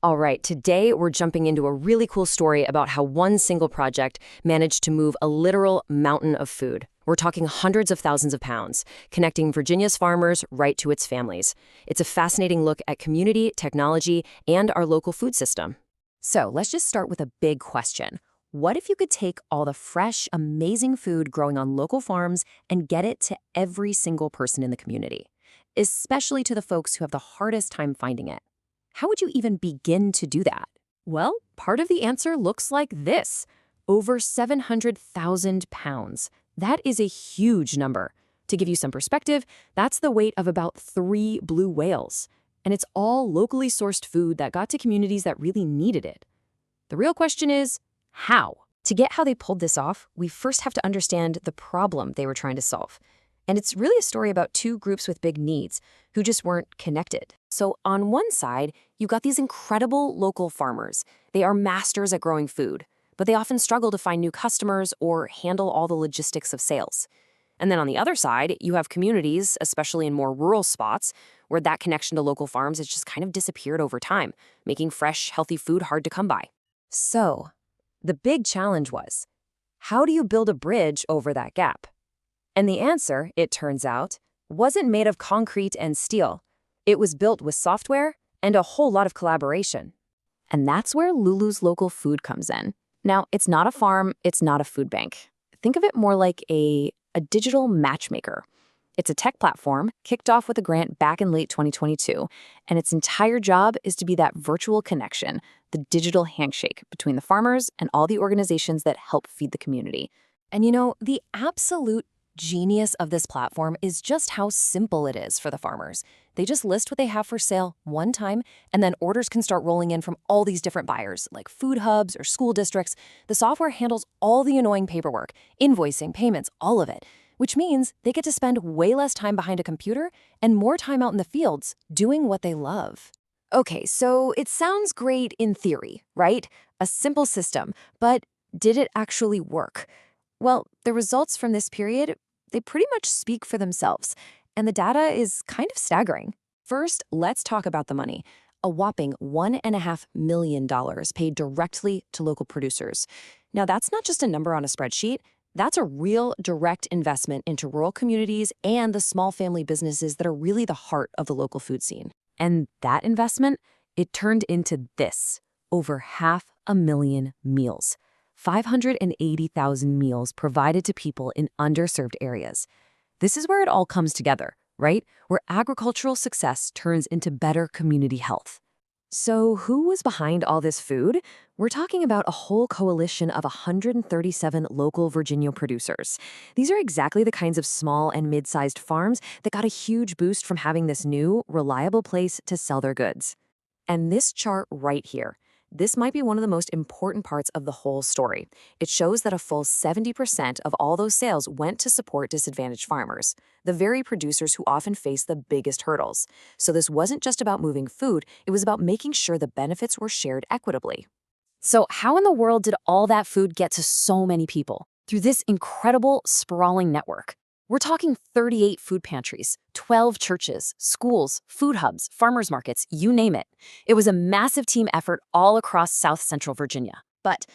All right, today we're jumping into a really cool story about how one single project managed to move a literal mountain of food. We're talking hundreds of thousands of pounds, connecting Virginia's farmers right to its families. It's a fascinating look at community, technology, and our local food system. So let's just start with a big question. What if you could take all the fresh, amazing food growing on local farms and get it to every single person in the community, especially to the folks who have the hardest time finding it? How would you even begin to do that? Well, part of the answer looks like this: over 700,000 pounds. That is a huge number. To give you some perspective, that's the weight of about 3 blue whales. And it's all locally sourced food that got to communities that really needed it. The real question is, how? To get how they pulled this off, we first have to understand the problem they were trying to solve. And it's really a story about two groups with big needs who just weren't connected. So on one side, you've got these incredible local farmers. They are masters at growing food, but they often struggle to find new customers or handle all the logistics of sales. And then on the other side, you have communities, especially in more rural spots, where that connection to local farms has just kind of disappeared over time, making fresh, healthy food hard to come by. So the big challenge was, how do you build a bridge over that gap? And the answer, it turns out, wasn't made of concrete and steel. It was built with software and a whole lot of collaboration. And that's where Lulus Local Food comes in. Now, it's not a farm, it's not a food bank. Think of it more like a digital matchmaker. It's a tech platform kicked off with a grant back in late 2022, and its entire job is to be that virtual connection, the digital handshake between the farmers and all the organizations that help feed the community. And the absolute genius of this platform is just how simple it is for the farmers. They just list what they have for sale one time, and then orders can start rolling in from all these different buyers, like food hubs or school districts. The software handles all the annoying paperwork, invoicing, payments, all of it, which means they get to spend way less time behind a computer and more time out in the fields doing what they love. Okay, so it sounds great in theory, right? A simple system, but did it actually work? Well, the results from this period, they pretty much speak for themselves, and the data is kind of staggering. First, let's talk about the money. A whopping $1.5 million paid directly to local producers. Now, that's not just a number on a spreadsheet. That's a real direct investment into rural communities and the small family businesses that are really the heart of the local food scene. And that investment, it turned into this: over 500,000 meals. 580,000 meals provided to people in underserved areas. This is where it all comes together, right? Where agricultural success turns into better community health. So who was behind all this food? We're talking about a whole coalition of 137 local Virginia producers. These are exactly the kinds of small and mid-sized farms that got a huge boost from having this new, reliable place to sell their goods. And this chart right here, this might be one of the most important parts of the whole story. It shows that a full 70% of all those sales went to support disadvantaged farmers, the very producers who often face the biggest hurdles. So this wasn't just about moving food, it was about making sure the benefits were shared equitably. So how in the world did all that food get to so many people? Through this incredible, sprawling network. We're talking 38 food pantries, 12 churches, schools, food hubs, farmers markets, you name it. It was a massive team effort all across South Central Virginia. But,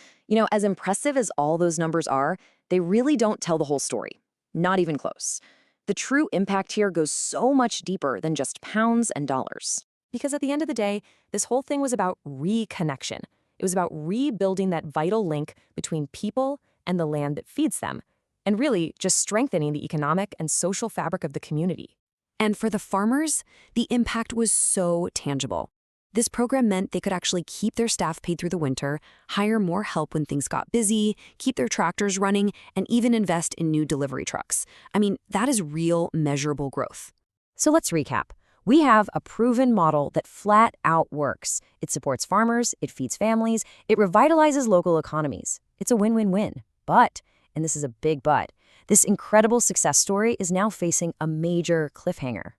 as impressive as all those numbers are, they really don't tell the whole story. Not even close. The true impact here goes so much deeper than just pounds and dollars. Because at the end of the day, this whole thing was about reconnection. It was about rebuilding that vital link between people and the land that feeds them, and really just strengthening the economic and social fabric of the community. And for the farmers, the impact was so tangible. This program meant they could actually keep their staff paid through the winter, hire more help when things got busy, keep their tractors running, and even invest in new delivery trucks. I mean, that is real, measurable growth. So let's recap. We have a proven model that flat out works. It supports farmers, it feeds families, it revitalizes local economies. It's a win-win-win. But, and this is a big but, this incredible success story is now facing a major cliffhanger.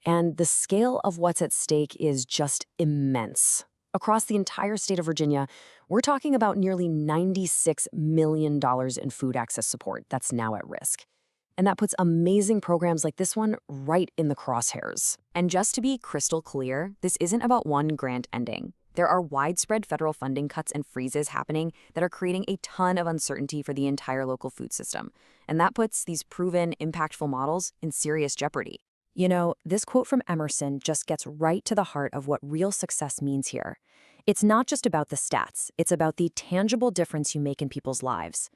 And the scale of what's at stake is just immense. Across the entire state of Virginia, we're talking about nearly $96 million in food access support that's now at risk. And that puts amazing programs like this one right in the crosshairs. And just to be crystal clear, this isn't about one grant ending. There are widespread federal funding cuts and freezes happening that are creating a ton of uncertainty for the entire local food system. And that puts these proven, impactful models in serious jeopardy. You know, this quote from Emerson just gets right to the heart of what real success means here. It's not just about the stats, it's about the tangible difference you make in people's lives.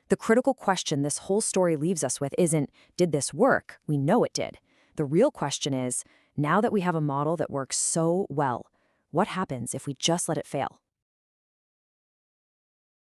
The critical question this whole story leaves us with isn't, did this work? We know it did. The real question is, now that we have a model that works so well, what happens if we just let it fail?